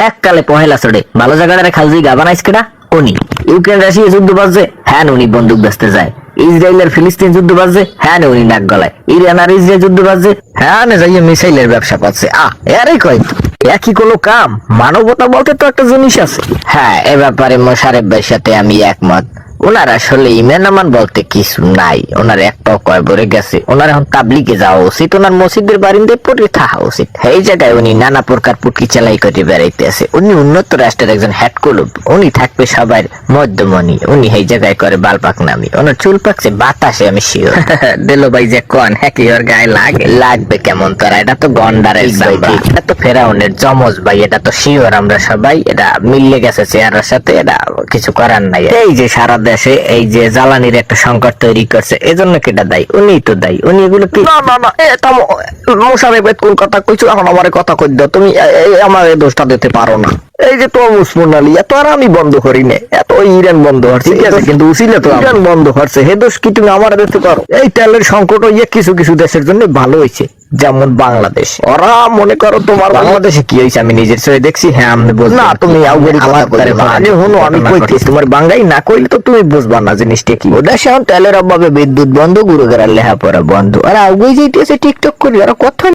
এককালে পহেলা চড়ে ভালো জায়গাটারে খালজি গা বানাইস কেডা উনি। ইউক্রেন রাশিয়া যুদ্ধ বাজছে, হ্যাঁ উনি বন্দুক বেচতে যায়। ইসরায়েল আর ফিলিস্তিন যুদ্ধ বাজছে, হ্যাঁ উনি নাক গলায়। ইরান আর ইসরায়েল যুদ্ধ বাজছে, হ্যাঁ যাইয়ে মিসাইলের ব্যবসা পাচ্ছে। এরই কয় একই কোনো কাম। মানবতা বলতে তো একটা জিনিস আছে। হ্যাঁ, এ ব্যাপারে মোশারেফ ভাইয়ের সাথে আমি একমত। ওনার আসলে ইমান আমান বলতে কিছু নাই, ওনার একটাও কয় ভরে গেছে। ওনার এখন তাবলিগে যাওয়া উচিত, ওনার মসজিদের বারিন্দায় পড়ে থাকা উচিত। এই জায়গায় উনি নানা প্রকার পুটকি চালাই করে বেড়াইতে আছে। উনি উন্নত রাষ্ট্রের একজন হেড কুলুপ, উনি থাকবে সবার মধ্যমণি। উনি এই জায়গায় করে বালপাক নামি, ওনার চুল পাকছে বাতাসে, আমি শিওর। দিলো ভাই যে কন হ্যাঁ কি ওর গায়ে লাগবে কেমন তোরা? এটা তো গন্ডারের চামড়া, এটা তো ফেরাউনের জমজ ভাই, এটা তো শিওর। আমরা সবাই এটা মিললে গেছে চেহারার সাথে, এটা কিছু করার নাই। এই যে সারা দেশে এই যে জ্বালানির একটা সংকট তৈরি করছে, এজন্য কেটা দায়ী? উনি তো দায়ী। উনি এগুলো কি না এটা মোশারেফ কোন কথা কইছো? এখন আমার কথা কই দাও তুমি, আমার এই দোষটা দিতে পারো না। এই যে তো মুসলমানি এত আর আমি বন্ধ করি না, এত ইরান বন্ধ হচ্ছে, ঠিক আছে, কিন্তু উসিলে তো ইরান বন্ধ হচ্ছে, হে দোষ কি তুমি আমার দিতে পারো? এই তেলের সংকট হইয়া কিছু কিছু দেশের জন্য ভালো হয়েছে, যেমন বাংলাদেশ। ওরা মনে করো তোমার বাংলাদেশে কি হয়েছে আমি নিজের চোখে দেখছি। হ্যাঁ আমি বুঝলাম না, তুমি আমি হনো আমি কইতেছি তোমার বাঙ্গাই না কইলে তো তুমি বুঝবা না জিনিসটা কি। ওটা সে তেলের অভাবে বিদ্যুৎ বন্ধ, গুরু গেরার লেহাপড়া বন্ধ, আর আগুই যাইতেছে টিকটক করি, আর কথা